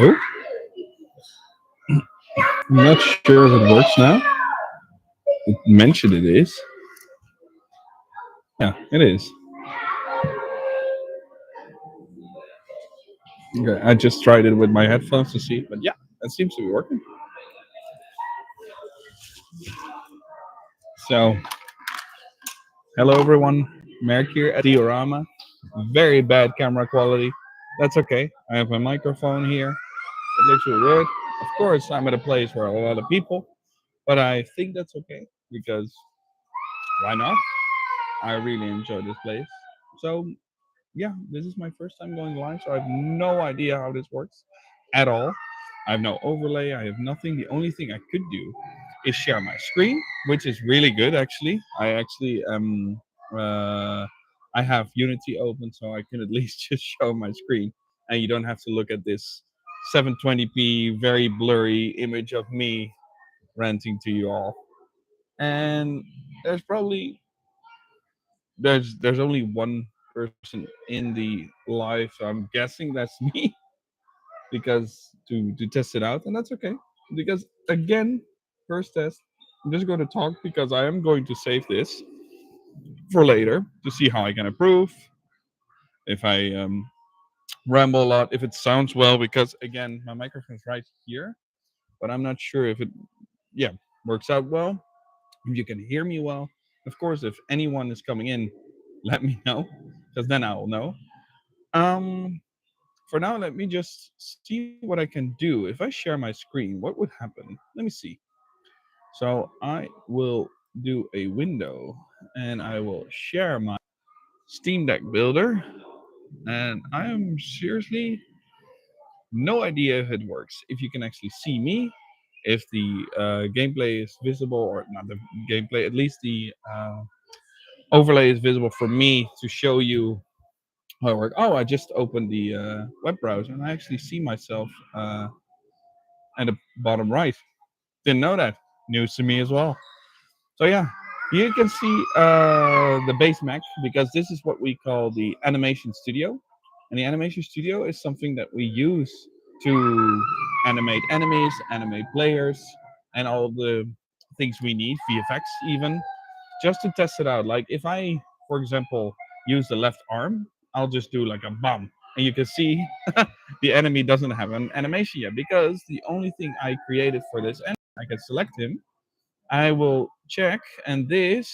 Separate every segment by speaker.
Speaker 1: Oh, I'm not sure if it works now. It mentioned it is. Yeah, it is. Okay, I just tried it with my headphones to see, but yeah, that seems to be working. So, hello everyone, Merk here at Diorama. Very bad camera quality. That's okay. I have my microphone here. It literally works. Of course, I'm at a place where a lot of people, but I think that's okay because why not? I really enjoy this place. So, yeah, this is my first time going live, so I have no idea how this works at all. I have no overlay, I have nothing. The only thing I could do is share my screen, which is really good actually. Uh, I have Unity open, so I can at least just show my screen, and you don't have to look at this 720p very blurry image of me ranting to you all. And there's probably there's only one person in the live, so I'm guessing that's me because to test it out, and that's okay. Because again, first test, I'm just going to talk because I am going to save this for later to see how I can improve. If I ramble a lot, if it sounds well, because again, my microphone's right here, but I'm not sure if it, yeah, works out well. If you can hear me well, of course, if anyone is coming in, let me know, because then I will know. Um, for now, let me just see what I can do. If I share my screen, what would happen? Let me see. So I will do a window and I will share my Steam Deck builder. And I am seriously no idea if it works. If you can actually see me, if the gameplay is visible, or not the gameplay, at least the overlay is visible for me to show you how it works. Oh, I just opened the web browser and I actually see myself at the bottom right. Didn't know that. News to me as well. So yeah, you can see the base Mac because this is what we call the animation studio, and the animation studio is something that we use to animate enemies, animate players, and all the things we need, VFX even, just to test it out. Like if I, for example, use the left arm, I'll just do like a bum, and you can see the enemy doesn't have an animation yet because the only thing I created for this enemy, I can select him. I will check, and these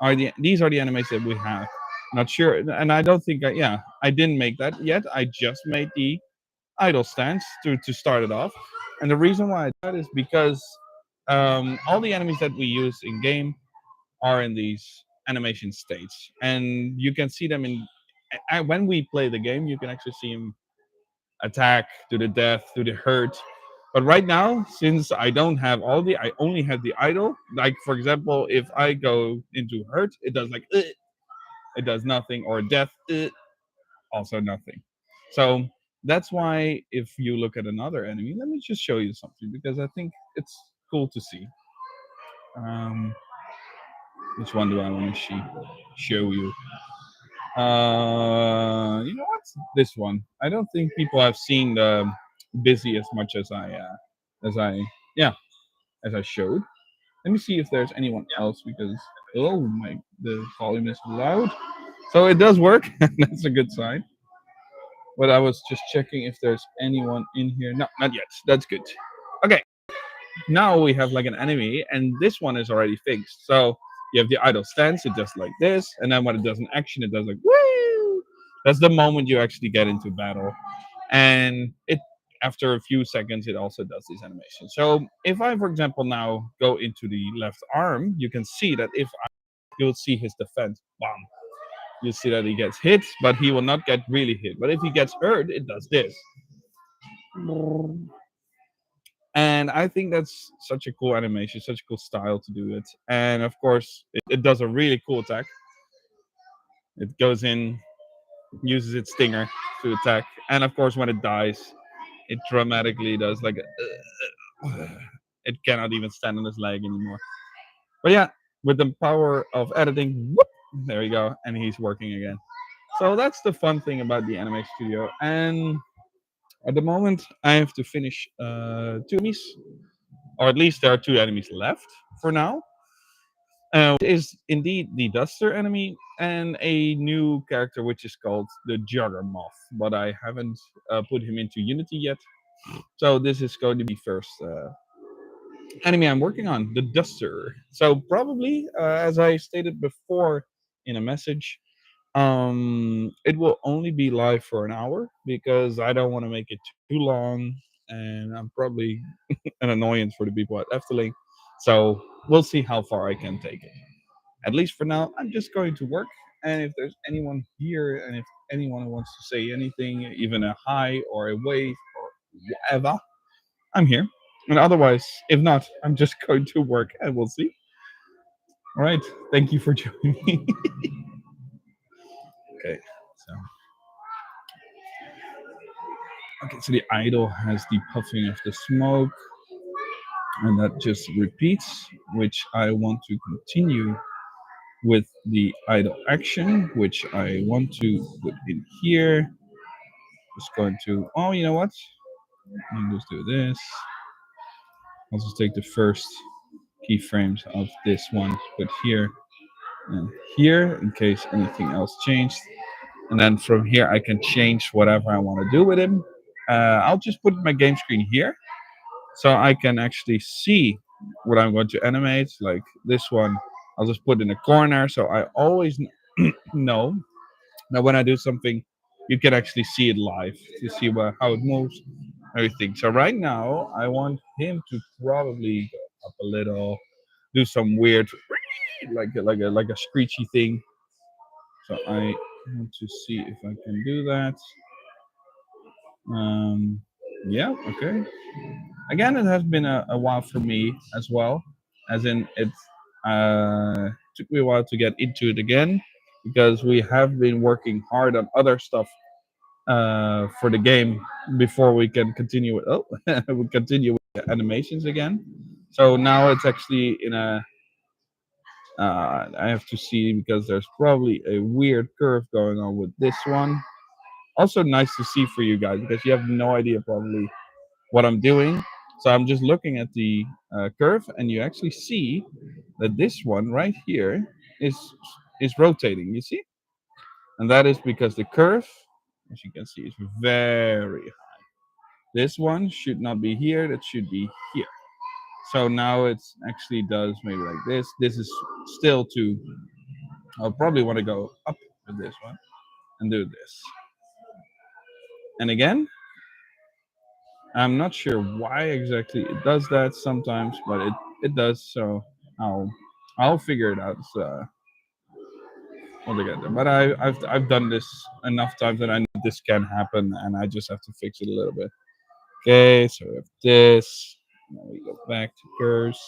Speaker 1: are the enemies that we have. Not sure, and I don't think yeah, I didn't make that yet. I just made the idle stance to start it off, and the reason why I did that is because all the enemies that we use in game are in these animation states, and you can see them in when we play the game. You can actually see them attack to the death to the hurt. But right now, since I don't have all the, I only have the idle. Like for example, if I go into hurt, it does like it does nothing, or death, also nothing. So that's why if you look at another enemy, let me just show you something because I think it's cool to see. Um, which one do I want to show you? You know what? This one. I don't think people have seen the busy as much as I, yeah, as I showed. Let me see if there's anyone else because oh my, the volume is loud. So it does work. That's a good sign. But I was just checking if there's anyone in here. No, not yet. That's good. Okay. Now we have like an enemy, and this one is already fixed. So you have the idle stance, it does like this, and then when it does an action, it does like woo. That's the moment you actually get into battle, and it after a few seconds, it also does this animation. So if I, for example, now go into the left arm, you can see that if I, you'll see his defense, bomb. You see that he gets hit, but he will not get really hit. But if he gets hurt, it does this. And I think that's such a cool animation, such a cool style to do it. And of course, it does a really cool attack. It goes in, uses its stinger to attack, and of course, when it dies, it dramatically does like it cannot even stand on its leg anymore. But yeah, with the power of editing, whoop, there you go, and he's working again. So that's the fun thing about the Anime Studio. And At the moment, I have to finish two enemies, or at least there are two enemies left for now. Which is indeed the Duster enemy and a new character which is called the Juggermoth, but I haven't put him into Unity yet. So this is going to be first enemy I'm working on, the Duster. So probably, as I stated before in a message, it will only be live for an hour because I don't want to make it too long, and I'm probably an annoyance for the people at Efteling. So we'll see how far I can take it. At least for now, I'm just going to work. And if there's anyone here, and if anyone wants to say anything, even a hi or a wave or whatever, I'm here. And otherwise, if not, I'm just going to work and we'll see. All right. Thank you for joining me. Okay. So, okay. So the idol has the puffing of the smoke, and that just repeats, which I want to continue with the idle action, which I want to put in here. Just going to, oh, you know what? Let me just do this. I'll just take the first keyframes of this one, put here and here in case anything else changed. And then from here, I can change whatever I want to do with him. I'll just put my game screen here so I can actually see what I'm going to animate. Like this one, I'll just put in a corner so I always know that when I do something, you can actually see it live to see how it moves, everything. So right now, I want him to probably go up a little, do some weird, like a screechy thing. So I want to see if I can do that. Um, yeah, okay. Again, it has been a while for me as well, as in it took me a while to get into it again because we have been working hard on other stuff for the game before we can continue with we continue with the animations again. So now it's actually in a I have to see because there's probably a weird curve going on with this one. Also nice to see for you guys because you have no idea probably what I'm doing. So I'm just looking at the curve, and you actually see that this one right here is is rotating. You see, and that is because the curve, as you can see, is very. This one should not be here. That should be here. So now it's actually does maybe like this. This is still too. I'll probably want to go up with this one and do this. And again, I'm not sure why exactly it does that sometimes, but it does. So I'll I'll figure it out altogether. But I've done this enough times that I know this can happen, and I just have to fix it a little bit. Okay, so we have this. Now we go back to curves,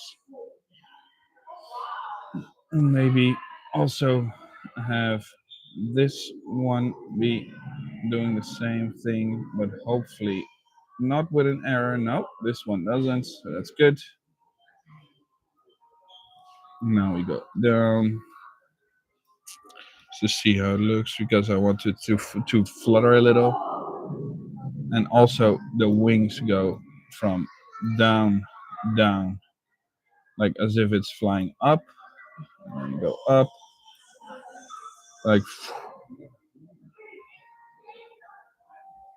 Speaker 1: and maybe also have this one be doing the same thing, but hopefully not with an error. No, this one doesn't, so that's good. Now we go down to see how it looks because I want it to flutter a little, and also the wings go from down down like as if it's flying up, and then go up like,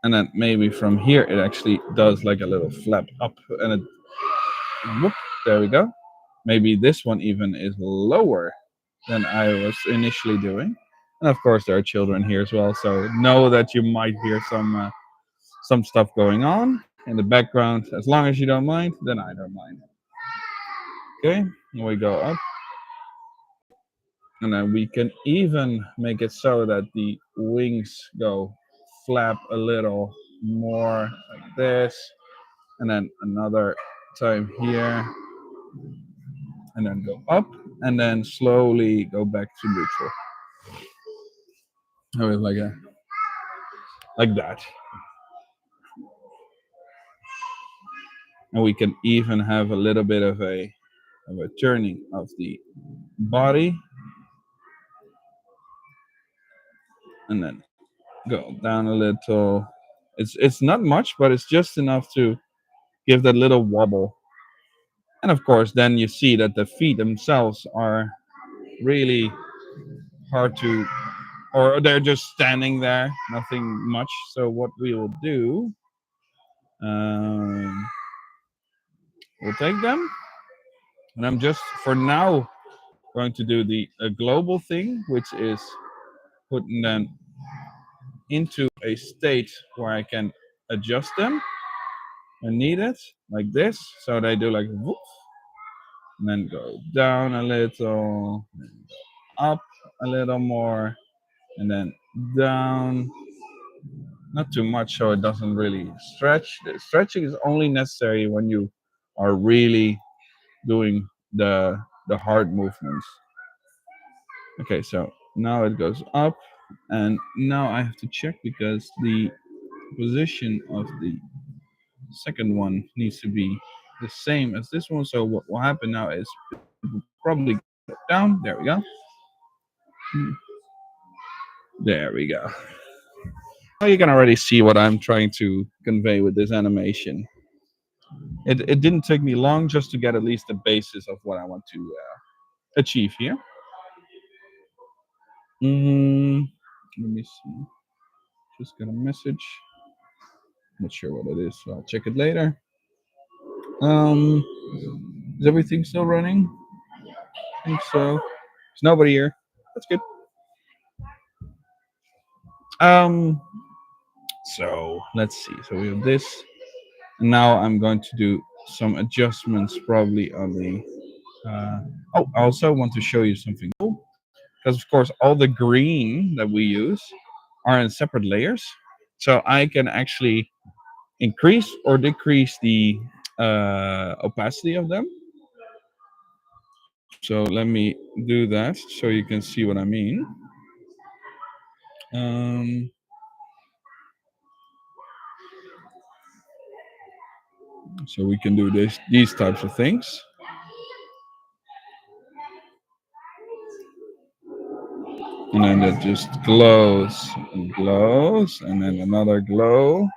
Speaker 1: and then maybe from here it actually does like a little flap up, and it whoop, there we go. Maybe this one even is lower than I was initially doing. And of course, there are children here as well, so know that you might hear some stuff going on in the background. As long as you don't mind, then I don't mind. Okay, we go up, and then we can even make it so that the wings go flap a little more like this, and then another time here, and then go up, and then slowly go back to neutral. Like that. And we can even have a little bit of a turning of the body, and then go down a little, It's not much, but it's just enough to give that little wobble. And of course, then you see that the feet themselves are really hard to, or they're just standing there, nothing much. So what we will do, um, we'll take them, and I'm just for now going to do the a global thing, which is putting them into a state where I can adjust them when needed, like this. So they do like whoop, and then go down a little, up a little more, and then down. Not too much, so it doesn't really stretch. The stretching is only necessary when you are really doing the hard movements. Okay, so now it goes up, and now I have to check because the position of the second one needs to be the same as this one. So what will happen now is it will probably go down. There we go. There we go. Now you can already see what I'm trying to convey with this animation. It didn't take me long just to get at least the basis of what I want to achieve here. Mm, let me see. Just got a message. Not sure what it is, so I'll check it later. Um, is everything still running? I think so. There's nobody here. That's good. Um, so let's see. So we have this. And now I'm going to do some adjustments probably on the. Oh, I also want to show you something cool because of course all the green that we use are in separate layers. So I can actually increase or decrease the opacity of them. So let me do that so you can see what I mean. Um, so we can do these types of things. And then it just glows and glows, and then another glow,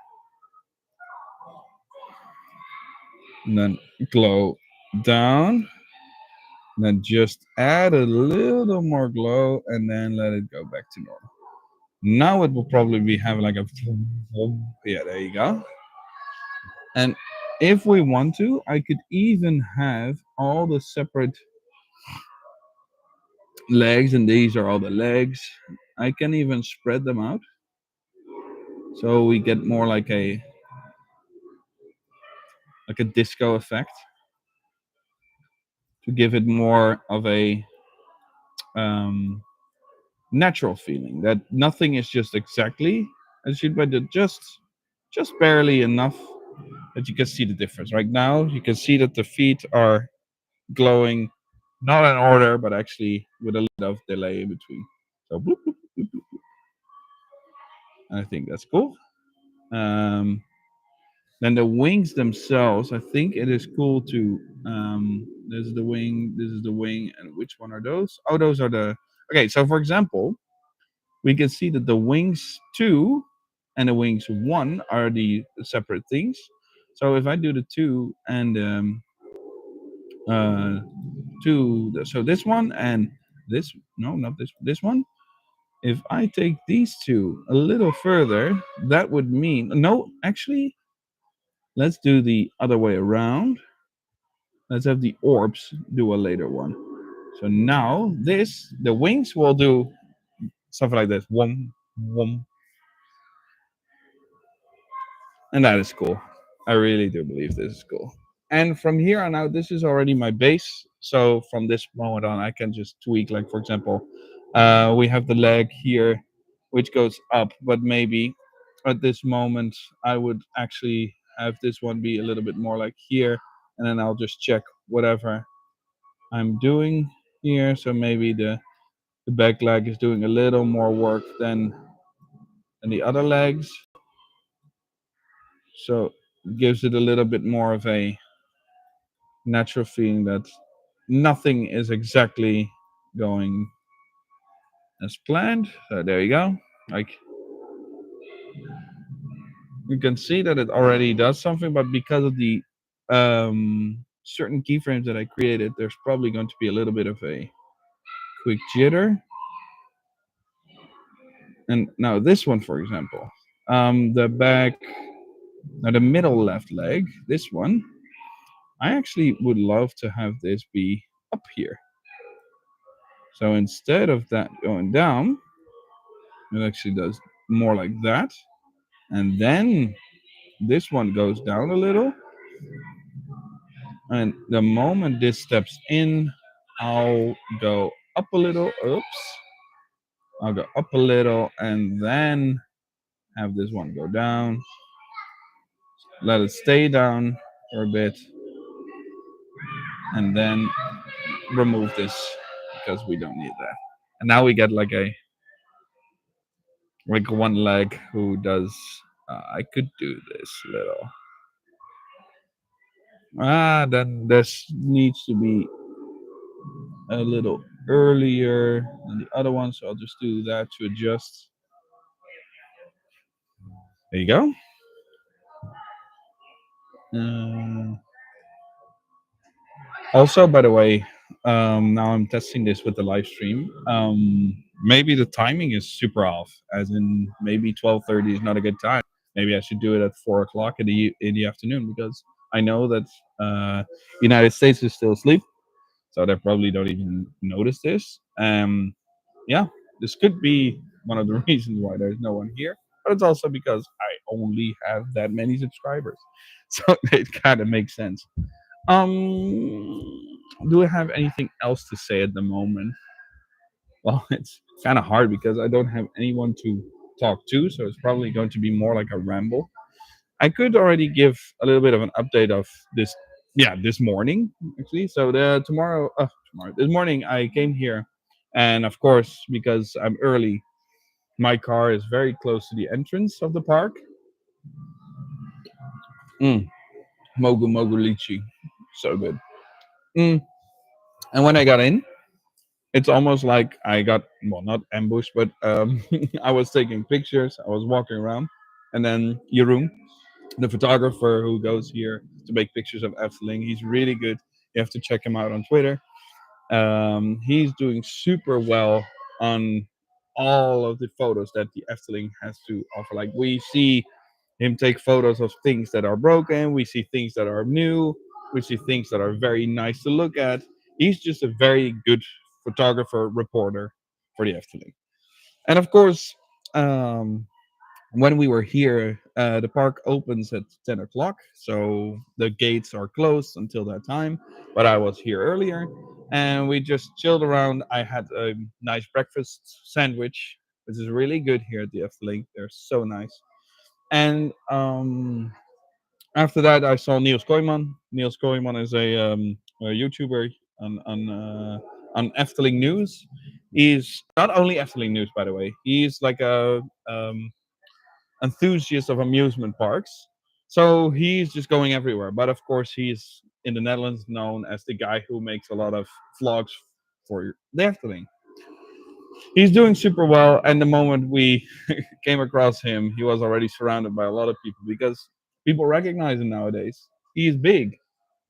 Speaker 1: and then glow down, and then just add a little more glow, and then let it go back to normal. Now it will probably be having like a yeah, there you go. And if we want to, I could even have all the separate legs, and these are all the legs. I can even spread them out so we get more like a disco effect to give it more of a um, natural feeling that nothing is just exactly as you, but just barely enough that you can see the difference. Right now, you can see that the feet are glowing, not in order, but actually with a little of delay in between. So, bloop, bloop, bloop, bloop. I think that's cool. Um, then the wings themselves, I think it is cool to. This is the wing. This is the wing, and which one are those? Oh, those are the. Okay, so for example, we can see that the wings two and the wings one are the separate things. So if I do the two and uh, two, so this one and this, no, not this one. If I take these two a little further, that would mean no. Actually, let's do the other way around. Let's have the orbs do a later one. So now this, the wings will do something like this. Wom, wom, and that is cool. I really do believe this is cool. And from here on out, this is already my base. So from this moment on, I can just tweak. Like for example, we have the leg here, which goes up, but maybe at this moment, I would actually have this one be a little bit more like here, and then I'll just check whatever I'm doing here. So maybe the back leg is doing a little more work than the other legs. So it gives it a little bit more of a natural feeling that nothing is exactly going as planned. So there you go. Like you can see that it already does something, but because of the certain keyframes that I created, there's probably going to be a little bit of a quick jitter. And now this one, for example, the back, now the middle left leg, this one, I actually would love to have this be up here. So instead of that going down, it actually does more like that. And then this one goes down a little. And the moment this steps in, I'll go up a little. Oops. I'll go up a little and then have this one go down. Let it stay down for a bit. And then remove this because we don't need that. And now we get like one leg who does. I could do this little. Then this needs to be a little earlier than the other one, so I'll just do that to adjust. There you go. Uh, Also, by the way, now I'm testing this with the live stream. Maybe the timing is super off, as in maybe 12:30 is not a good time. Maybe I should do it at 4 o'clock in the afternoon because I know that United States is still asleep, so they probably don't even notice this. Yeah, this could be one of the reasons why there's no one here, but it's also because I only have that many subscribers, so it kind of makes sense. Do I have anything else to say at the moment? Well, it's kind of hard because I don't have anyone to talk to, so it's probably going to be more like a ramble. I could already give a little bit of an update of this, yeah, this morning actually. So this morning I came here, and of course because I'm early, my car is very close to the entrance of the park. Mm, Mogu Mogu Lychee, so good. Mm, and when I got in, it's almost like I got, well, not ambushed, but I was taking pictures. I was walking around, and then Jeroen, the photographer who goes here to make pictures of Efteling, he's really good. You have to check him out on Twitter. He's doing super well on all of the photos that the Efteling has to offer. Like we see him take photos of things that are broken. We see things that are new. We see things that are very nice to look at. He's just a very good photographer, reporter for the Efteling. And of course, um, when we were here, the park opens at 10 o'clock. So the gates are closed until that time. But I was here earlier and we just chilled around. I had a nice breakfast sandwich, which is really good here at the Efteling. They're so nice. And after that, I saw Niels Kooijman. Niels Kooijman is a YouTuber on Efteling News. He's not only Efteling News, by the way. He's like a enthusiast of amusement parks. So he's just going everywhere. But of course, he's in the Netherlands known as the guy who makes a lot of vlogs for the Efteling. He's doing super well. And the moment we came across him, he was already surrounded by a lot of people because people recognize him nowadays. He's big.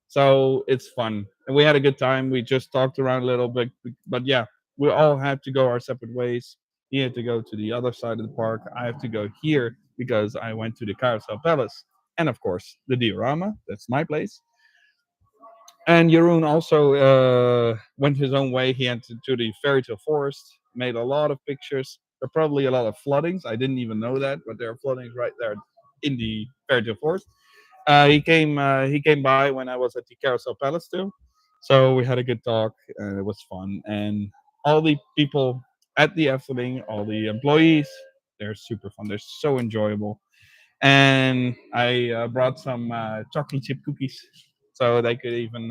Speaker 1: So it's fun. And we had a good time. We just talked around a little bit. But yeah, we all had to go our separate ways. He had to go to the other side of the park. I have to go here because I went to the Carousel Palace. And of course, the diorama. That's my place. And Jeroen also went his own way. He entered to the fairy tale forest, made a lot of pictures. There are probably a lot of floodings. I didn't even know that, but there are floodings right there in the fairy tale forest. He came by when I was at the Carousel Palace too, so we had a good talk and it was fun. And all the people at the Efteling, all the employees, they're super fun. They're so enjoyable. And I brought some chocolate chip cookies, so they could even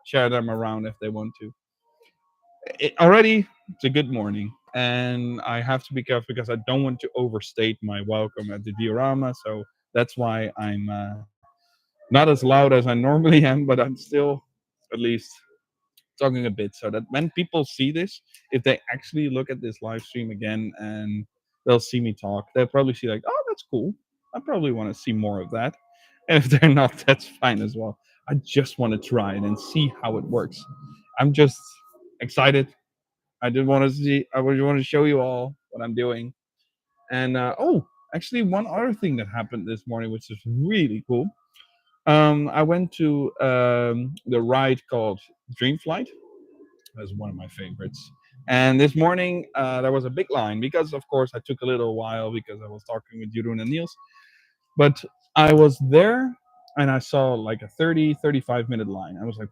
Speaker 1: share them around if they want to. Already, it's a good morning, and I have to be careful because I don't want to overstate my welcome at the diorama. So that's why I'm not as loud as I normally am, but I'm still at least talking a bit so that when people see this, if they actually look at this live stream again and they'll see me talk, they'll probably see like, oh, that's cool. I probably want to see more of that. And if they're not, that's fine as well. I just want to try it and see how it works. I'm just excited. I did want to see. I would want to show you all what I'm doing. And actually, one other thing that happened this morning, which is really cool. I went to the ride called Dream Flight. That's one of my favorites. And this morning, there was a big line because, of course, I took a little while because I was talking with Jeroen and Niels. But I was there and I saw like a 35-minute line. I was like,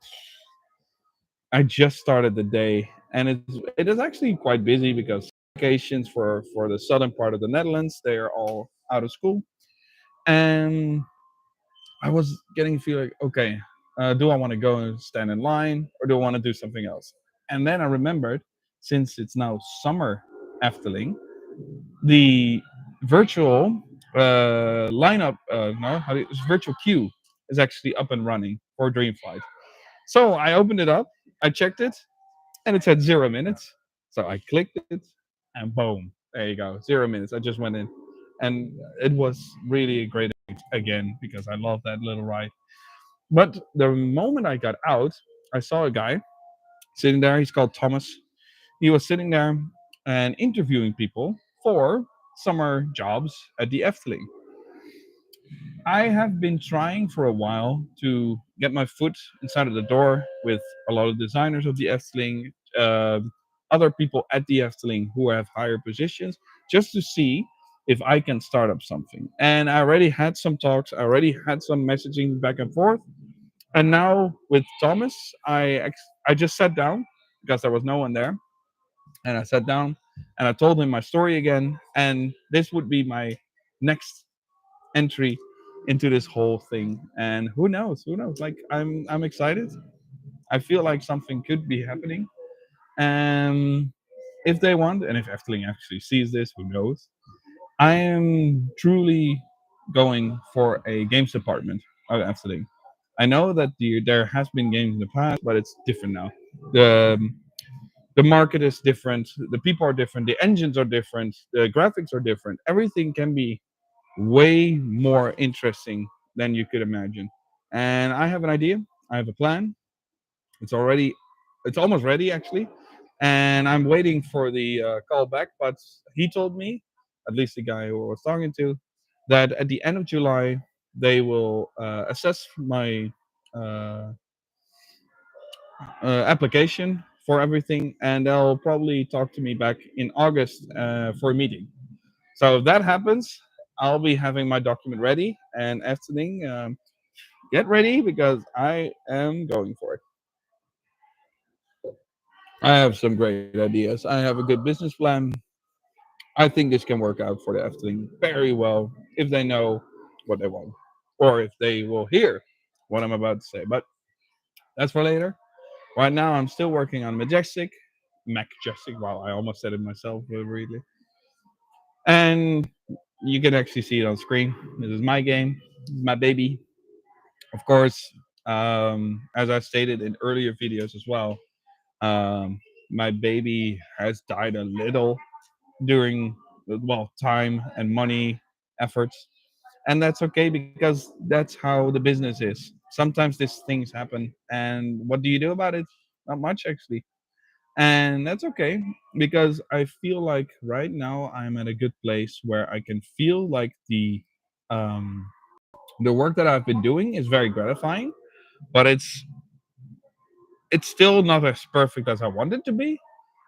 Speaker 1: I just started the day, and it is actually quite busy because vacations for the southern part of the Netherlands, they are all out of school. And I was getting feel like, okay, do I want to go and stand in line or do I want to do something else? And then I remembered, since it's now summer Efteling, the virtual lineup, no, virtual queue is actually up and running for Dreamflight. So I opened it up, I checked it, and it said 0 minutes. So I clicked it, and boom, there you go, 0 minutes. I just went in, and it was really a great again because I love that little ride. But the moment I got out, I saw a guy sitting there. He's called Thomas. He was sitting there and interviewing people for summer jobs at the Efteling. I have been trying for a while to get my foot inside of the door with a lot of designers of the Efteling, other people at the Efteling who have higher positions, just to see if I can start up something. And I already had some talks, I already had some messaging back and forth. And now with Thomas, I just sat down because there was no one there, and I sat down and I told him my story again, and this would be my next entry into this whole thing. And who knows? Who knows? Like I'm excited. I feel like something could be happening. And if they want, and if Efteling actually sees this, who knows? I am truly going for a games department at Efteling. I know that there has been games in the past, but it's different now. The the market is different, the people are different, the engines are different, the graphics are different. Everything can be way more interesting than you could imagine. And I have an idea. I have a plan. It's already, it's almost ready actually, and I'm waiting for the call back. But he told me, at least the guy who I was talking to, that at the end of July they will assess my uh, application for everything, and they'll probably talk to me back in August for a meeting. So if that happens, I'll be having my document ready and everything. Get ready because I am going for it. I have some great ideas. I have a good business plan. I think this can work out for the Efteling very well if they know what they want, or if they will hear what I'm about to say. But that's for later. Right now, I'm still working on Majestic. Wow, I almost said it myself, really. And you can actually see it on screen. This is my game, this is my baby. Of course, as I stated in earlier videos as well, um, my baby has died a little during well time and money efforts, and that's okay because that's how the business is. Sometimes these things happen, and what do you do about it? Not much actually. And that's okay because I feel like right now I'm at a good place where I can feel like um the work that I've been doing is very gratifying, but it's still not as perfect as I want it to be.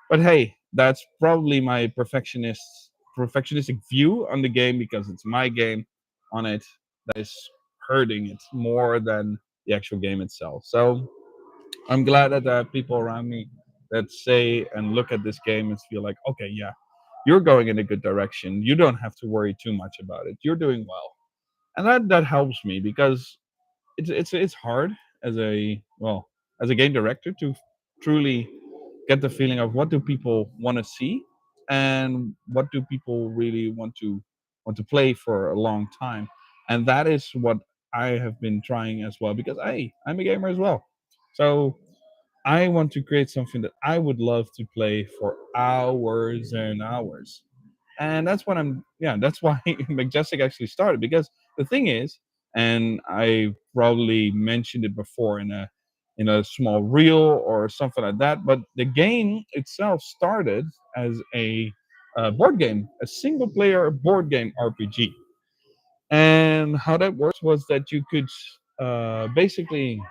Speaker 1: But hey, that's probably my perfectionistic view on the game because it's my game on it that is hurting it more than the actual game itself. So I'm glad that there are people around me that say and look at this game and feel like, okay, yeah, you're going in a good direction. You don't have to worry too much about it. You're doing well, and that helps me because it's hard as a as a game director to truly get the feeling of what do people want to see and what do people really want to play for a long time. And that is what I have been trying as well because hey, I'm a gamer as well. So I want to create something that I would love to play for hours and hours. And that's what I'm yeah, that's why Majestic actually started, because the thing is, and I probably mentioned it before in a small reel or something like that, but the game itself started as a board game, a single player board game RPG. And how that works was that you could basically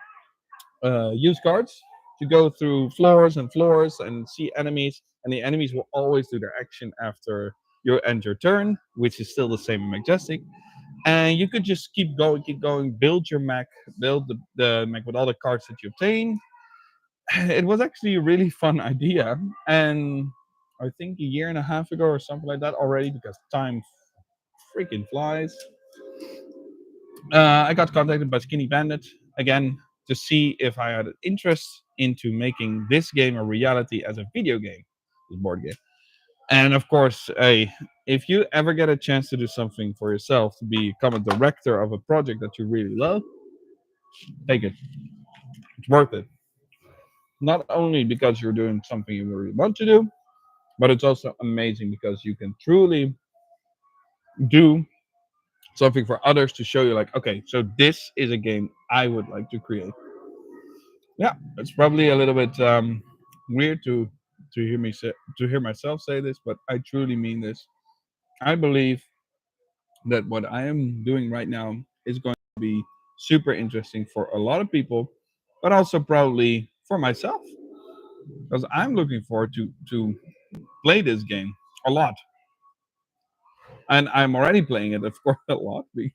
Speaker 1: use cards to go through floors and floors and see enemies, and the enemies will always do their action after you end your turn, which is still the same in Majestic. And you could just keep going, build your mech, build the mech with all the cards that you obtain. It was actually a really fun idea, and I think a year and a half ago or something like that already, because time freaking flies. I got contacted by Skinny Bandit again to see if I had an interest into making this game a reality as a video game, this board game. And of course, if you ever get a chance to do something for yourself, to become a director of a project that you really love, take it. It's worth it. Not only because you're doing something you really want to do, but it's also amazing because you can truly do something for others to show you, like, okay, so this is a game I would like to create. Yeah, it's probably a little bit weird to hear myself say this, but I truly mean this. I believe that what I am doing right now is going to be super interesting for a lot of people, but also probably for myself, because I'm looking forward to play this game a lot, and I'm already playing it, of course, a lot. Because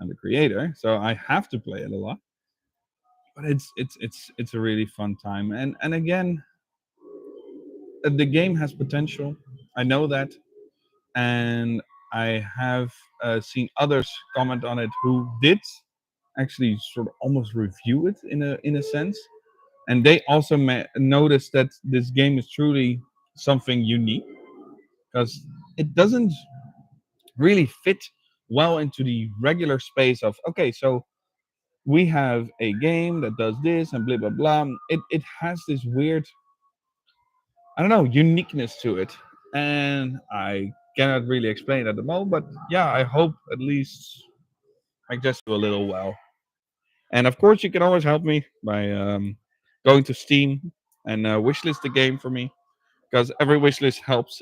Speaker 1: I'm the creator, so I have to play it a lot. But it's a really fun time, and again, the game has potential. I know that, and I have seen others comment on it who did actually sort of almost review it in a sense, and they also noticed that this game is truly something unique because it doesn't really fit well into the regular space of, okay, so we have a game that does this and blah blah blah. It has this weird, I don't know, uniqueness to it, and I cannot really explain it at the moment. But yeah, I hope at least I just do a little well. And of course, you can always help me by going to Steam and wishlist the game for me, because every wishlist helps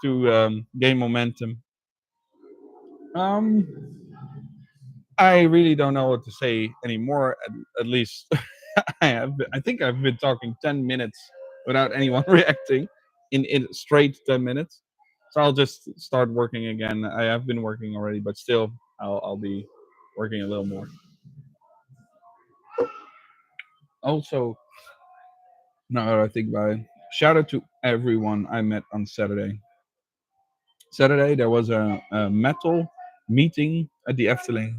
Speaker 1: to gain momentum. Um, I really don't know what to say anymore. At least I think I've been talking 10 minutes without anyone reacting in straight 10 minutes. So I'll just start working again. I have been working already, but still, I'll be working a little more. Also, now that I think about it, shout out to everyone I met on Saturday. Saturday there was a metal meeting at the Efteling,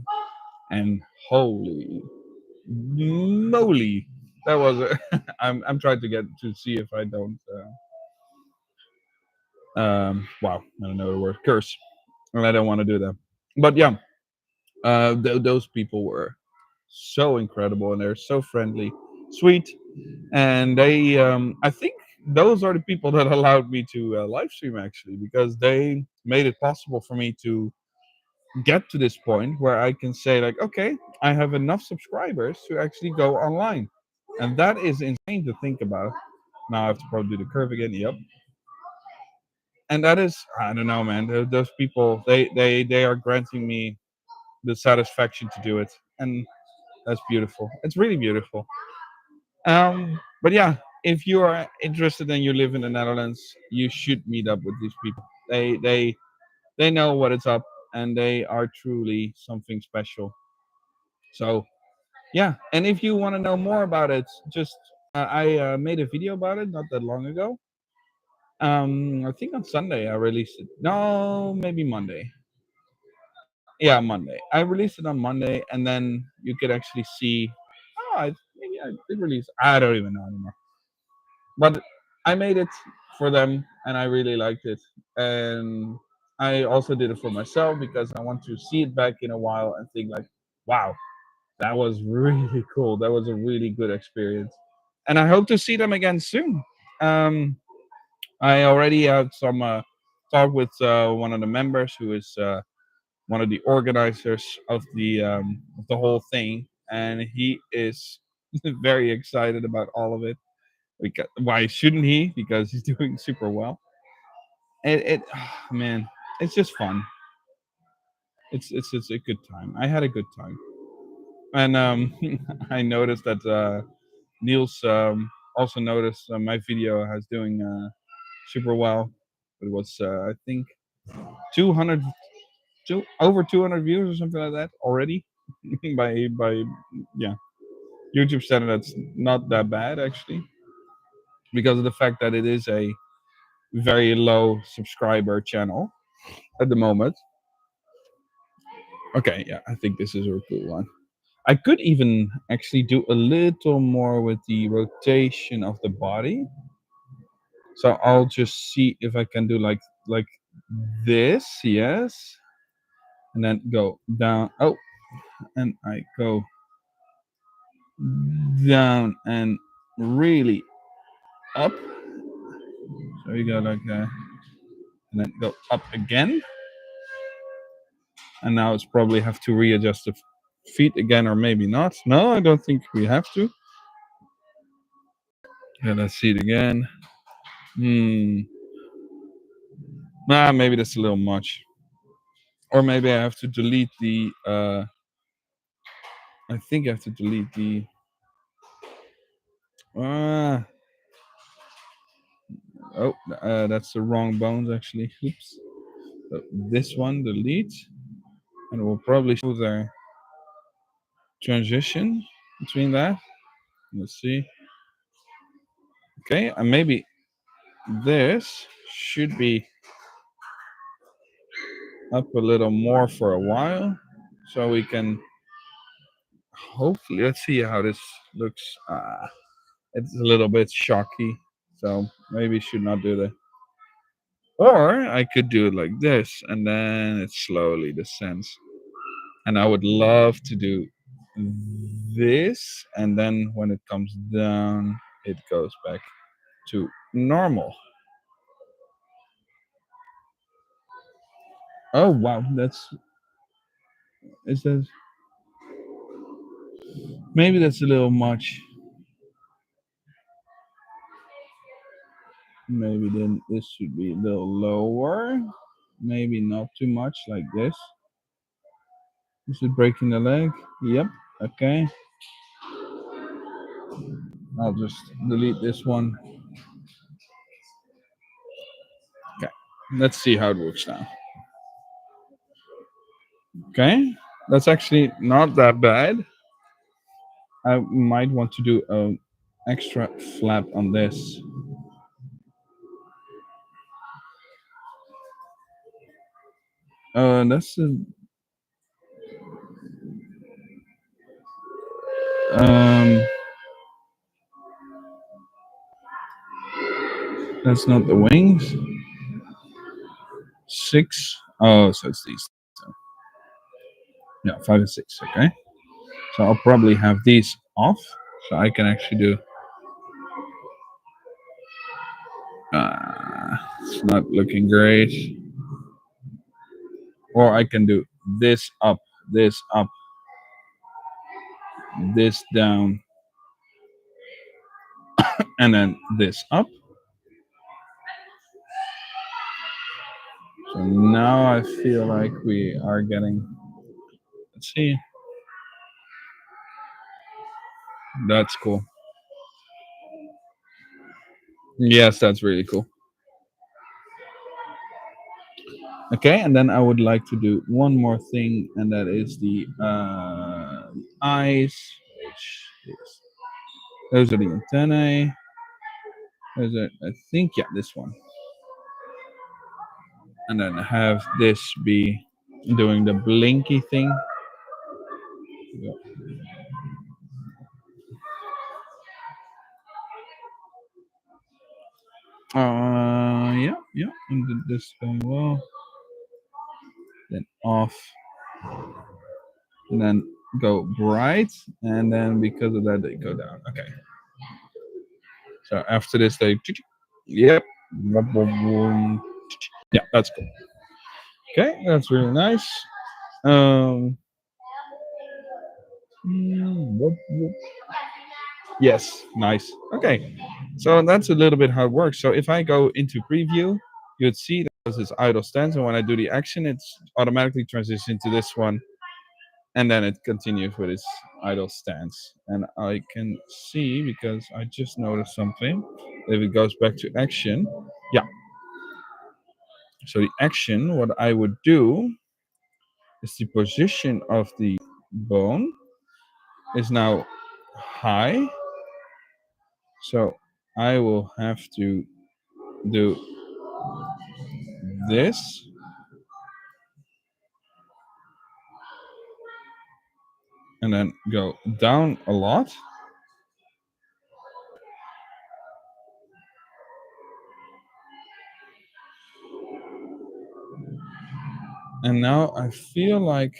Speaker 1: and holy moly, that was I'm trying to get to see if I don't wow, I don't know the word, curse, and I don't want to do that. But yeah, those people were so incredible, and they're so friendly, sweet, and they I think those are the people that allowed me to live stream, actually, because they made it possible for me to get to this point where I can say, like, okay, I have enough subscribers to actually go online, and that is insane to think about. Now I have to probably do the curve again. Yep. And that is, I don't know, man. Those people, they are granting me the satisfaction to do it, and that's beautiful. It's really beautiful. But yeah, if you are interested and you live in the Netherlands, you should meet up with these people. They know what it's up, and they are truly something special. So yeah, and if you want to know more about it, just I made a video about it not that long ago. I think on Sunday I released it. No, maybe Monday. Yeah, Monday. I released it on Monday, and then you could actually see. Oh, maybe I did release. I don't even know anymore. But I made it for them, and I really liked it. And I also did it for myself because I want to see it back in a while and think like, wow, that was really cool. That was a really good experience, and I hope to see them again soon. Um, I already have some. talked with one of the members who is one of the organizers of the whole thing, and he is very excited about all of it. Because, why shouldn't he? Because he's doing super well. Man, it's just fun. It's a good time. I had a good time, and I noticed that Niels also noticed my video has doing super well. It was I think 200, over 200 views or something like that already. By yeah, YouTube said that's not that bad actually, because of the fact that it is a very low subscriber channel at the moment. Okay, yeah, I think this is a cool one. I could even actually do a little more with the rotation of the body. So I'll just see if I can do like this, yes, and then go down. Oh, and I go down and really up. So you go like that, and then go up again. And now it's probably have to readjust the feet again, or maybe not. No, I don't think we have to. Yeah, let's see it again. Hmm. Nah, maybe that's a little much. Or maybe I have to delete the. I think I have to delete the. Uh, oh, that's the wrong bones actually. Oops. So this one delete, and we'll probably show the transition between that. Let's see. Okay, and maybe this should be up a little more for a while, so we can hopefully, let's see how this looks. It's a little bit shocky, so maybe should not do that. Or I could do it like this, and then it slowly descends. And I would love to do this, and then when it comes down, it goes back to normal. Oh wow, that's is that maybe that's a little much. Maybe then this should be a little lower. Maybe not too much like this. This is breaking the leg. Yep. Okay. I'll just delete this one. Okay. Let's see how it works now. Okay. That's actually not that bad. I might want to do an extra flap on this. That's um, that's not the wings. 6. Oh, so it's these. So, yeah, 5 and 6. Okay. So I'll probably have these off, so I can actually do. It's not looking great. Or I can do this up, this down, and then this up. So now I feel like we are getting. Let's see. That's cool. Yes, that's really cool. Okay, and then I would like to do one more thing, and that is the eyes, which is those are the antennae. Those are, I think, yeah, this one, and then have this be doing the blinky thing. Yeah. Yeah, and this going well. Then off, and then go bright, and then because of that they go down. Okay. So after this they, yep, Yeah, that's cool. Okay, that's really nice. Um, whoop. Yes, nice. Okay, so that's a little bit how it works. So if I go into preview, you'd see that there's this idle stance, and when I do the action, it's automatically transitions to this one, and then it continues with its idle stance. And I can see because I just noticed something. If it goes back to action, yeah. So the action, what I would do is the position of the bone is now high. So I will have to do this, and then go down a lot. And now I feel like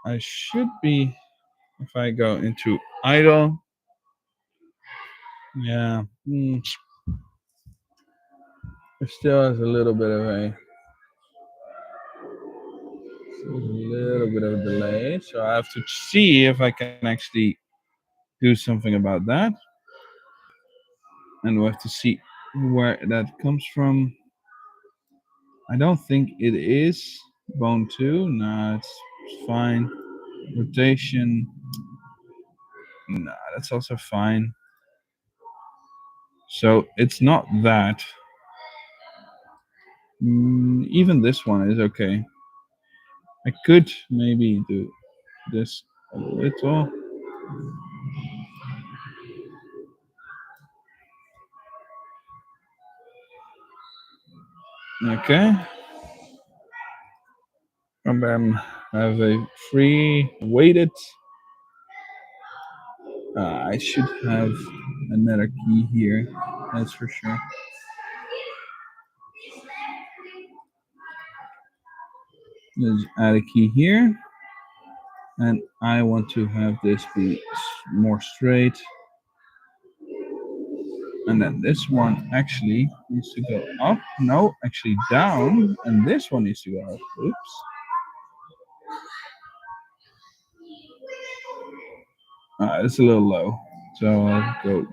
Speaker 1: I should be, if I go into idle, yeah, it still has a little bit of a delay. So I have to see if I can actually do something about that. And we'll have to see where that comes from. I don't think it is bone 2. No, it's fine. Rotation. No, that's also fine. So it's not that. Even this one is okay. I could maybe do this a little. Okay. And then have a free weighted. I should have another key here. That's for sure. Let's add a key here. And I want to have this be more straight. And then this one actually needs to go up. No, actually down. And this one needs to go up. Oops. It's a little low. So I'll go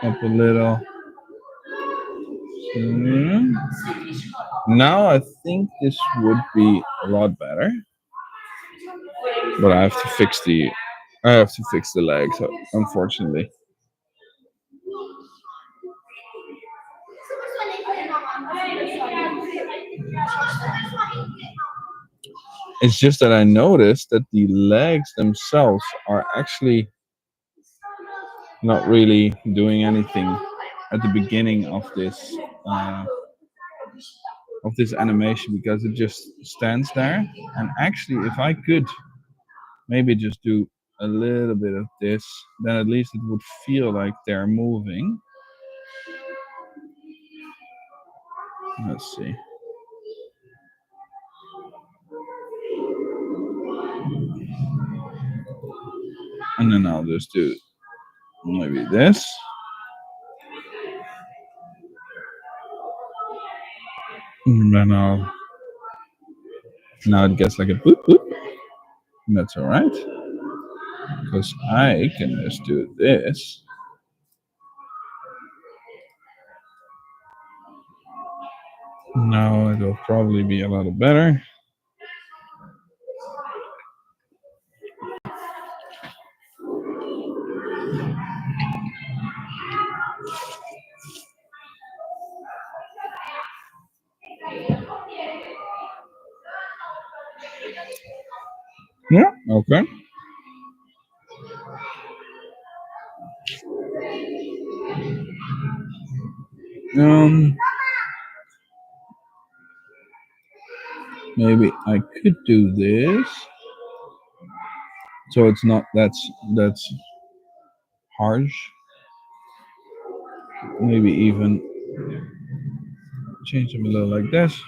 Speaker 1: up a little. Now I think this would be a lot better. But I have to fix the leg, so unfortunately. It's just that I noticed that the legs themselves are actually not really doing anything at the beginning uh, of this animation because it just stands there. And actually, if I could maybe just do a little bit of this, then at least it would feel like they're moving. Let's see. And then I'll just do maybe this. And then now it gets like a boop boop. And that's all right. Because I can just do this. Now it'll probably be a lot better. Yeah, okay. Um, Maybe I could do this. So it's not that's harsh. Maybe even change them a little like this.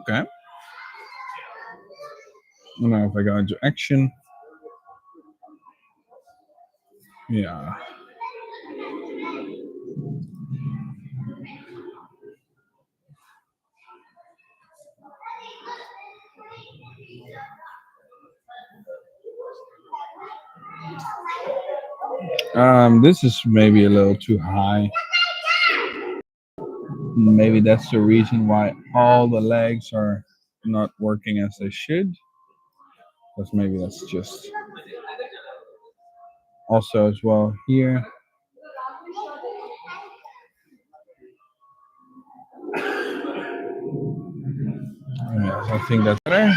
Speaker 1: Okay. And now if I go into action, yeah. This is maybe a little too high. Maybe that's the reason why all the legs are not working as they should. Because maybe that's just also as well here. Yes, I think that's better.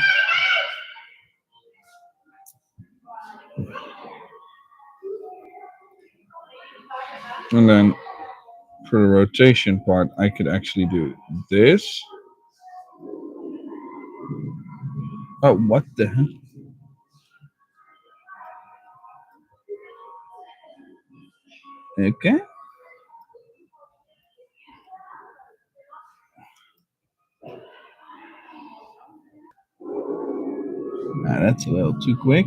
Speaker 1: And then for the rotation part, I could actually do this. Oh, what the hell? Okay. That's a little too quick.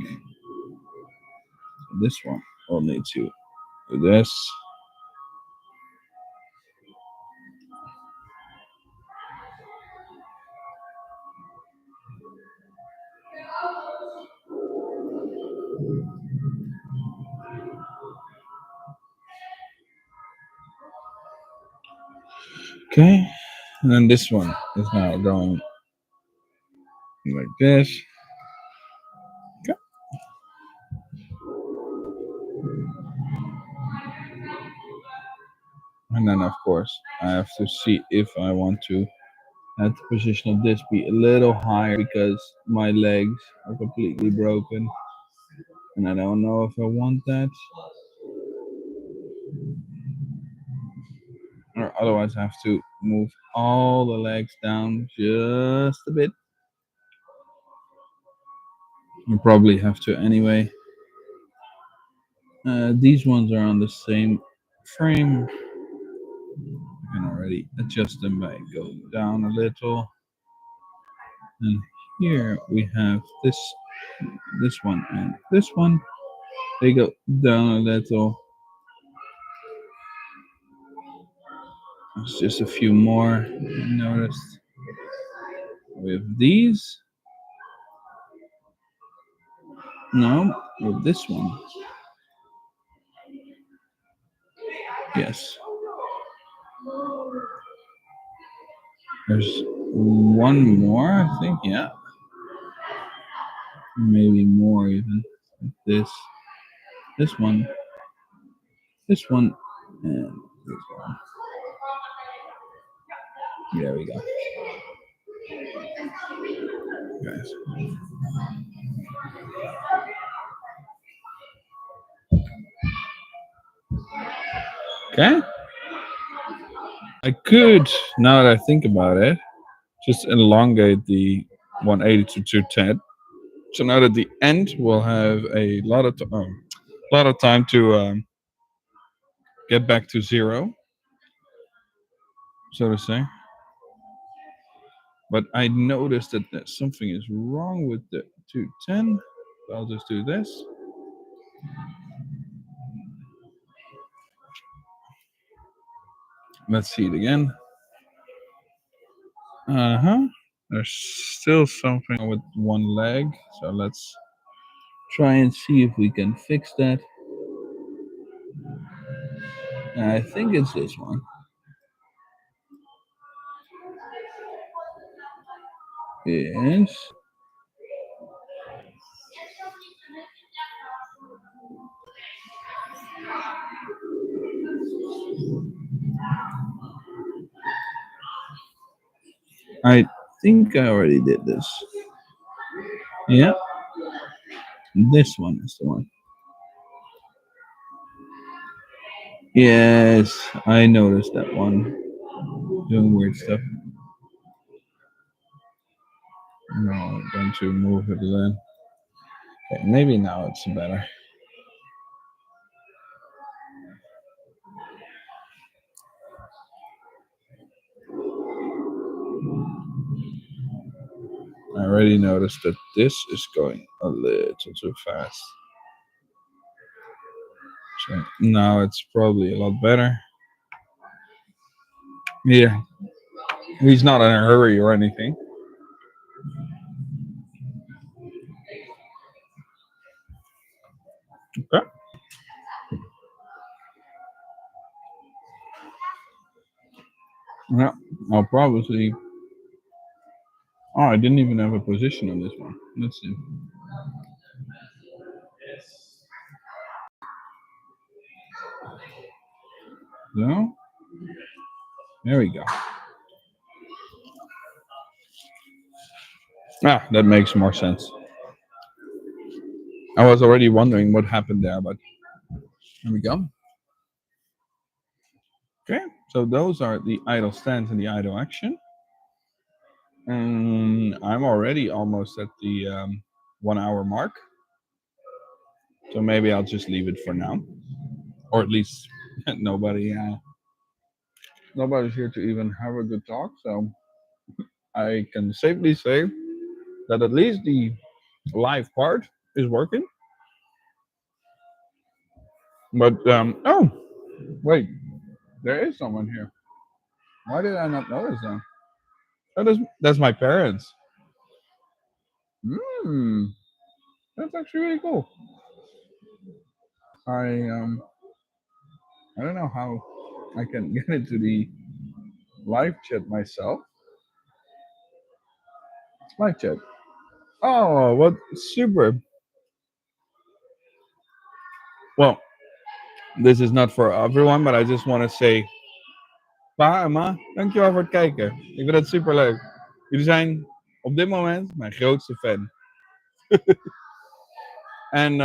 Speaker 1: This one will need to do this. Okay. And then this one is now going like this. Okay. And then, of course, I have to see if I want to have the position of this be a little higher because my legs are completely broken. And I don't know if I want that. Or otherwise, I have to move all the legs down just a bit. You probably have to anyway. These ones are on the same frame. You can already adjust them by going down a little. And here we have this one and this one. They go down a little. It's just a few more. I noticed with these. No, with this one. Yes. There's one more, I think. Yeah. Maybe more even. This. This one. This one. And this one. There we go. Guys. Okay. I could, now that I think about it, just elongate the 180 to 210. So now at the end, we'll have a lot of time to get back to zero, so to say. But I noticed that something is wrong with the 210. So I'll just do this. Let's see it again. Uh-huh. There's still something with one leg. So let's try and see if we can fix that. I think it's this one. Yes. I think I already did this. Yeah. This one is the one. Yes, I noticed that one. Doing weird stuff. No, I'm going to move it then. Okay, maybe now it's better. I already noticed that this is going a little too fast. So now it's probably a lot better. Yeah, he's not in a hurry or anything. Okay. Yeah, I'll probably. Oh, I didn't even have a position on this one. Let's see. No, there we go. Ah, that makes more sense. I was already wondering what happened there, but there we go. Okay, so those are the idle stance and the idle action. And I'm already almost at the 1 hour mark. So maybe I'll just leave it for now. Or at least nobody's here to even have a good talk. So I can safely say that at least the live part is working. But oh wait, there is someone here. Why did I not notice that? That's my parents. Hmm, that's actually really cool. I um I don't know how I can get into the live chat myself. Live chat. Oh, what super. Well, this is not for everyone, but I just want to say, pa en ma, dankjewel voor het kijken. Ik vind het super leuk. Jullie zijn op dit moment mijn grootste fan. And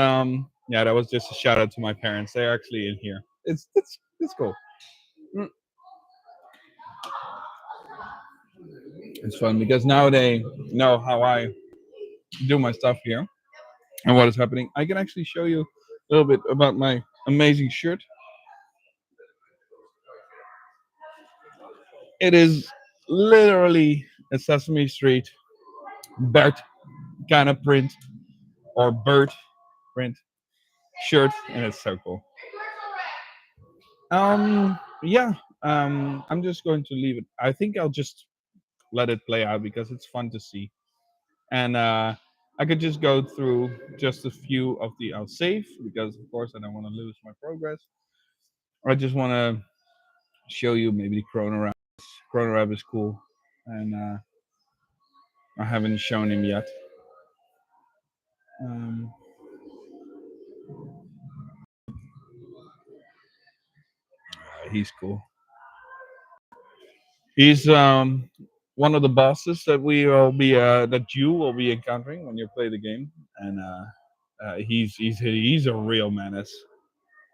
Speaker 1: yeah, that was just a shout out to my parents. They're actually in here. It's cool. Mm. It's fun because now they know how I do my stuff here and what is happening. I can actually show you a little bit about my amazing shirt. It is literally a Sesame Street Bert kind of print or bird print shirt, and it's so cool. Yeah. I'm just going to leave it. I think I'll just let it play out because it's fun to see, and I could just go through just a few of the. I'll save because of course I don't want to lose my progress. I just want to show you maybe the Chrono Rap. Chrono Rap is cool, and I haven't shown him yet. Um, he's cool. He's one of the bosses that we will be that you will be encountering when you play the game, and he's a real menace.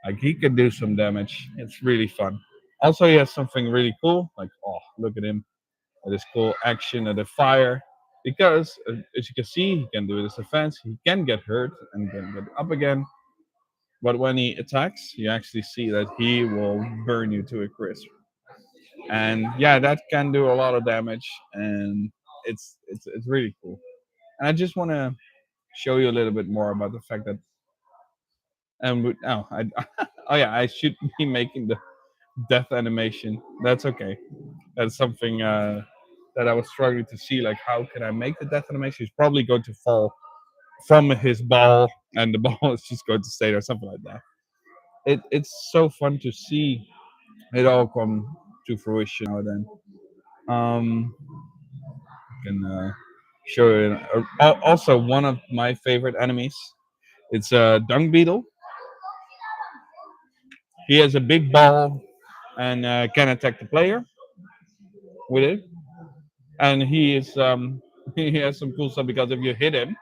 Speaker 1: Like he can do some damage. It's really fun. Also, he has something really cool. Like oh, look at him! It is cool action at the fire. Because as you can see, he can do this defense. He can get hurt and then get up again. But when he attacks, you actually see that he will burn you to a crisp. And yeah, that can do a lot of damage, and it's really cool. And I just want to show you a little bit more about the fact that oh oh yeah, I should be making the death animation. That's okay. That's something that I was struggling to see. Like, how can I make the death animation? He's probably going to fall from his ball, and the ball is just going to stay there, something like that. It's so fun to see it all come to fruition now. Then can show you. Also, one of my favorite enemies. It's a dung beetle. He has a big ball and can attack the player with it. And he is he has some cool stuff because if you hit him,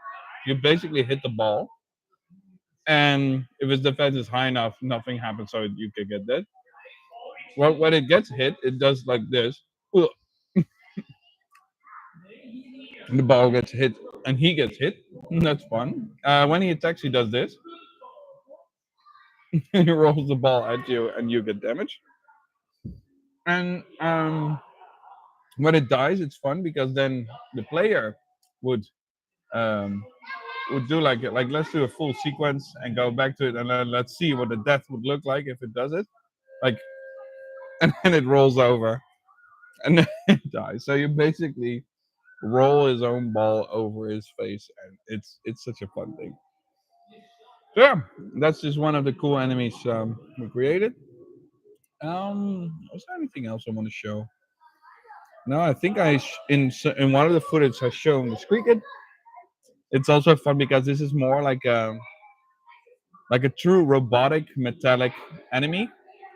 Speaker 1: you basically hit the ball, and if his defense is high enough, nothing happens, so you can get dead. Well, when it gets hit, it does like this. Ugh. And the ball gets hit, and he gets hit. That's fun. When he attacks, he does this. He rolls the ball at you, and you get damaged. And when it dies, it's fun because then the player would um, would do like let's do a full sequence and go back to it, and then let's see what the death would look like if it does it. Like, and then it rolls over, and then it dies. So you basically roll his own ball over his face, and it's such a fun thing. So yeah, that's just one of the cool enemies we created. Was there anything else I want to show? No, I think in one of the footage I shown the cricket. It's also fun because this is more like a true robotic metallic enemy,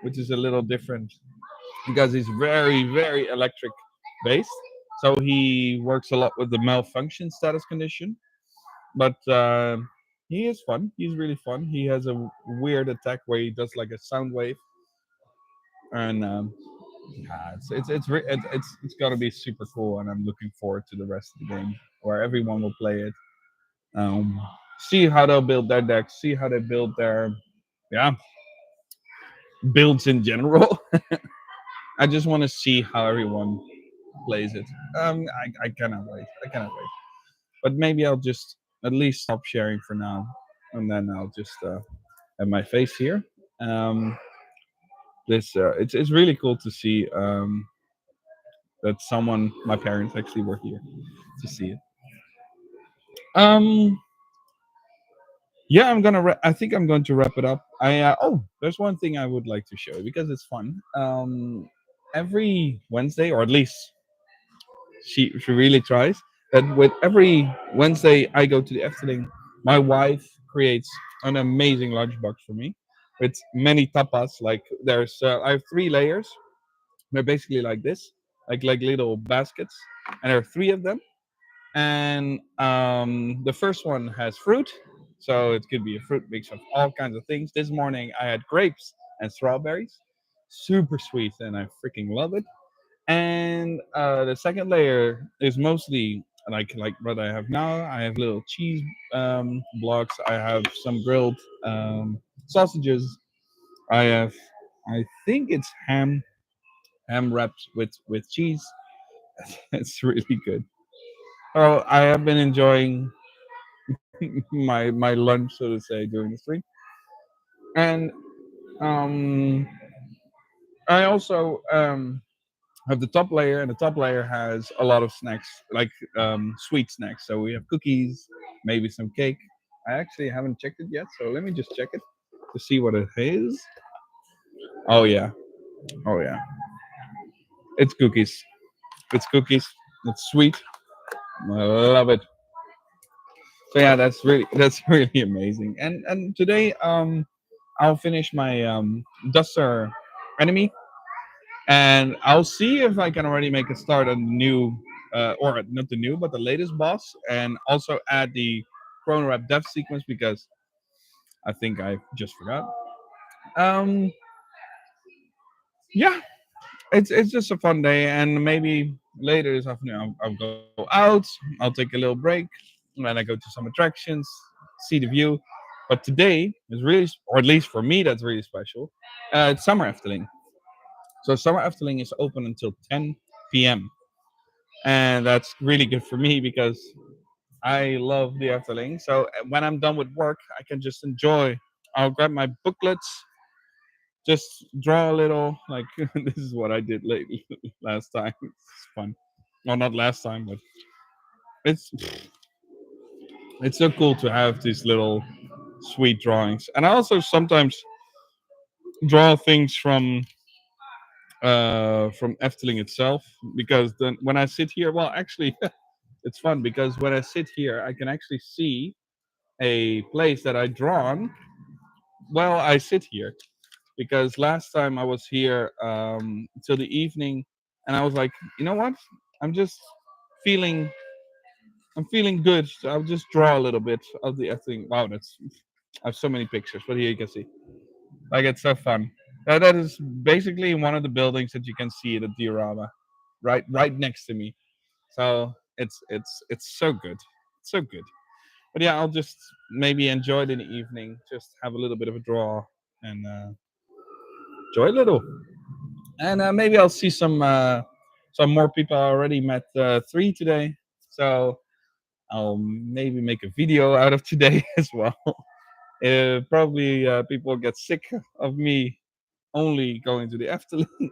Speaker 1: which is a little different because he's very electric based. So he works a lot with the malfunction status condition, but he is fun. He's really fun. He has a weird attack where he does like a sound wave, and yeah, it's gonna be super cool. And I'm looking forward to the rest of the game where everyone will play it. Um, See how they'll build their decks. See how they build their yeah builds in general. I just want to see how everyone plays it. I cannot wait. I cannot wait. But maybe I'll just at least stop sharing for now, and then I'll just have my face here. Um, this it's really cool to see that someone, my parents, actually were here to see it. Um, yeah, I think I'm going to wrap it up. There's one thing I would like to show because it's fun. Every Wednesday, or at least she really tries. That with every Wednesday I go to the Efteling, my wife creates an amazing lunchbox for me with many tapas. Like I have 3 layers. They're basically like this, like little baskets, and there are 3 of them. And the first one has fruit, so it could be a fruit mix of all kinds of things. This morning I had grapes and strawberries, super sweet, and I freaking love it. And the second layer is mostly like what I have now. I have little cheese blocks. I have some grilled sausages. I have, I think it's ham wrapped with cheese. It's really good. Oh, I have been enjoying my lunch, so to say, during the stream. And um, I also have the top layer, and the top layer has a lot of snacks, like sweet snacks. So we have cookies, maybe some cake. I actually haven't checked it yet, so let me just check it to see what it is. Oh yeah, oh yeah, it's cookies. It's cookies. It's sweet. I love it. So yeah, that's really amazing. And today I'll finish my Duster enemy, and I'll see if I can already make a start on the new, or not the new, but the latest boss, and also add the Chrono Rap death sequence because I think I just forgot. Um, yeah, it's just a fun day, and maybe later this afternoon I'll go out, I'll take a little break, and then I go to some attractions, see the view. But today is really, or at least for me, that's really special. It's Summer Efteling. So Summer Efteling is open until 10 p.m. And that's really good for me because I love the Efteling. So when I'm done with work, I can just enjoy. I'll grab my booklets, just draw a little. Like this is what I did lately, last time. It's fun. Well, not last time, but it's it's so cool to have these little sweet drawings. And I also sometimes draw things from Efteling itself because then when I sit here, well, actually, it's fun because when I sit here, I can actually see a place that I drawn while I sit here. Because last time I was here till the evening, and I was like, you know what? I'm just feeling, I'm feeling good. So I'll just draw a little bit of the Efteling. Wow, that's I have so many pictures, but here you can see. Like it's so fun. That is basically one of the buildings that you can see at the diorama, right next to me. So it's so good, so good. But yeah, I'll just maybe enjoy it in the evening. Just have a little bit of a draw and enjoy a little. And maybe I'll see some more people. I already met 3 today, so I'll maybe make a video out of today as well. Probably people get sick of me only going to the Efteling,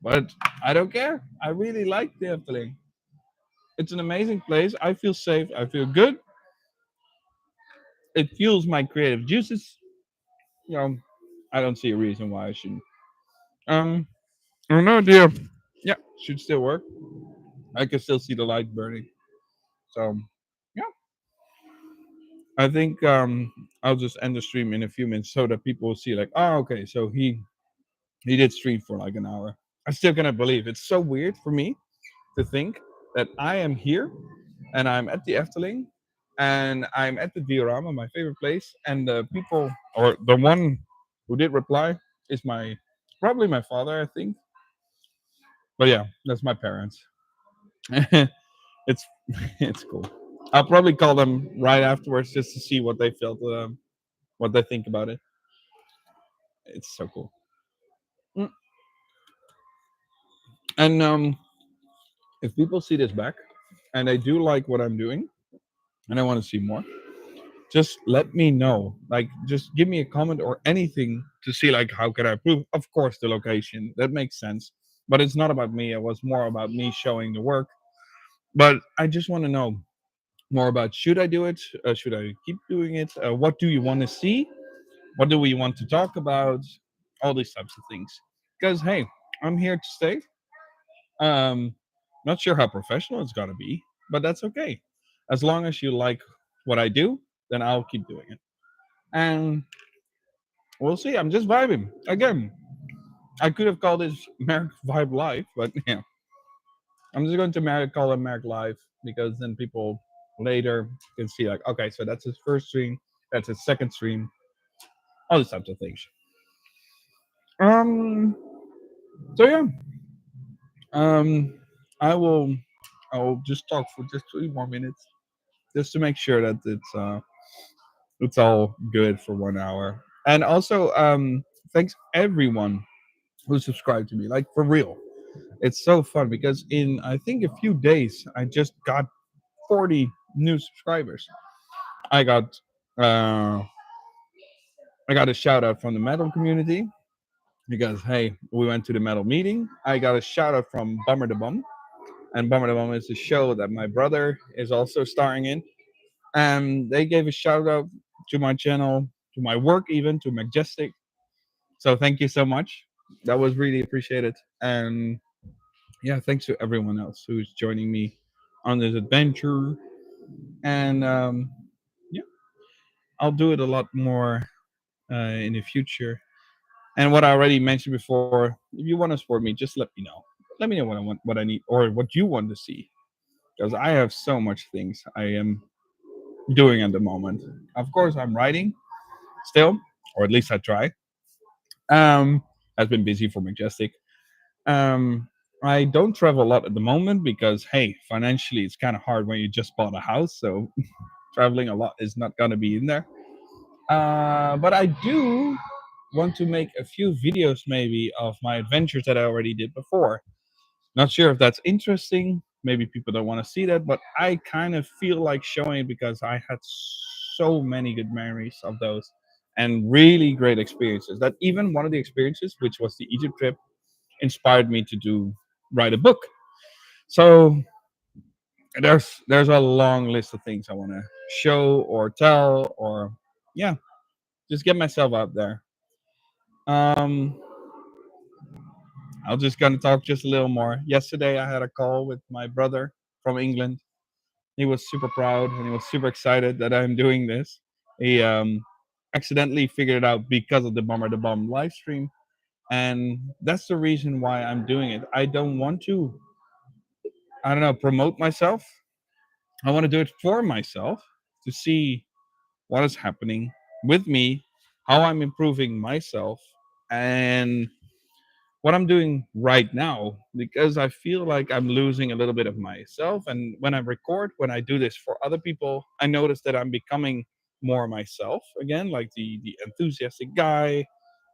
Speaker 1: but I don't care. I really like the Efteling. It's an amazing place. I feel safe. I feel good. it fuels my creative juices. You know, I don't see a reason why I shouldn't. Um, I have no idea. Yeah, should still work. I can still see the light burning. So, yeah, I think I'll just end the stream in a few minutes so that people will see like, oh, okay, so he did stream for like an hour. I still cannot believe it's so weird for me to think that I am here and I'm at the Efteling and I'm at the diorama, my favorite place, and the people or the one who did reply is my probably my father, I think. But yeah, that's my parents. it's it's cool. I'll probably call them right afterwards just to see what they felt, what they think about it. It's so cool. Mm. And if people see this back and they do like what I'm doing and I want to see more, just let me know. Like, just give me a comment or anything to see like how can I improve. Of course, the location that makes sense, but it's not about me. It was more about me showing the work. But I just want to know more about should I do it? Should I keep doing it? What do you want to see? What do we want to talk about? All these types of things. Because hey, I'm here to stay. Um, not sure how professional it's gonna be, but that's okay. As long as you like what I do, then I'll keep doing it. And we'll see. I'm just vibing. Again, I could have called this Merrick Vibe Live, but yeah, I'm just going to call it Merrick Live because then people later can see like, okay, so that's his first stream, that's his second stream, all these types of things. Um. So yeah. Um. I will. I will just talk for just 3 more minutes, just to make sure that it's all good for 1 hour. And also, thanks everyone who subscribed to me. Like for real, it's so fun because in I think a few days I just got 40 new subscribers. I got uh, I got a shout out from the metal community because hey, we went to the metal meeting. I got a shout out from Bummer the Bum, and Bummer the Bum is a show that my brother is also starring in. And they gave a shout out to my channel, to my work, even to Majestic. So thank you so much. That was really appreciated. And yeah, thanks to everyone else who's joining me on this adventure. And yeah, I'll do it a lot more in the future. And what I already mentioned before, if you want to support me, just let me know. Let me know what I want, what I need, or what you want to see. Because I have so much things I am doing at the moment. Of course, I'm writing still, or at least I try. Has been busy for Majestic. Um, I don't travel a lot at the moment because hey, financially it's kind of hard when you just bought a house, so traveling a lot is not gonna be in there. But I do want to make a few videos maybe of my adventures that I already did before. Not sure if that's interesting. Maybe people don't want to see that, but I kind of feel like showing it because I had so many good memories of those and really great experiences. That even one of the experiences, which was the Egypt trip, inspired me to do write a book. So there's a long list of things I want to show or tell or yeah, just get myself out there. Um, I'll just gonna talk just a little more. Yesterday I had a call with my brother from England. He was super proud and he was super excited that I'm doing this. He accidentally figured it out because of the Bomber the Bomb live stream, and that's the reason why I'm doing it. I don't want to, I don't know, promote myself. I want to do it for myself to see what is happening with me, how I'm improving myself, and what I'm doing right now because I feel like I'm losing a little bit of myself. And when I record, when I do this for other people, I notice that I'm becoming more myself again, like the enthusiastic guy,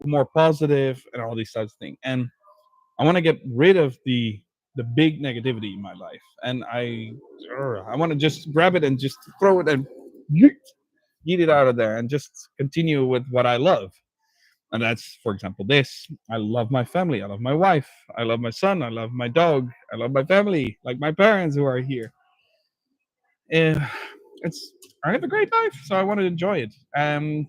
Speaker 1: more positive, and all these types of things. And I want to get rid of the big negativity in my life, and I want to just grab it and just throw it and yeet it out of there, and just continue with what I love. And that's, for example, this. I love my family. I love my wife. I love my son. I love my dog. I love my family, like my parents who are here. Yeah. it's I have a great life, so I want to enjoy it.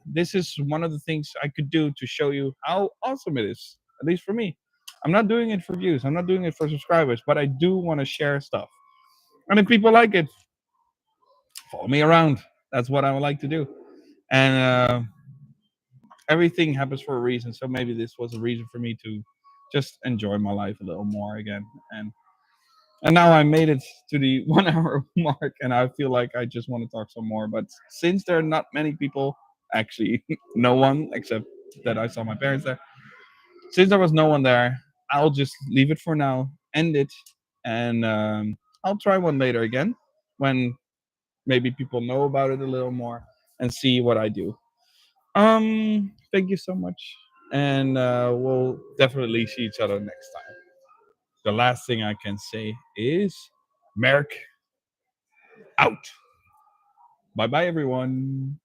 Speaker 1: This is one of the things I could do to show you how awesome it is. At least for me, I'm not doing it for views. I'm not doing it for subscribers, but I do want to share stuff. And if people like it, follow me around. That's what I would like to do. And everything happens for a reason. So maybe this was a reason for me to just enjoy my life a little more again. And now I made it to the 1 hour mark, and I feel like I just want to talk some more. But since there are not many people, actually, no one except that I saw my parents there. Since there was no one there, I'll just leave it for now, end it, and I'll try one later again when maybe people know about it a little more and see what I do. Thank you so much, and we'll definitely see each other next time. The last thing I can say is MERK out. Bye bye, everyone.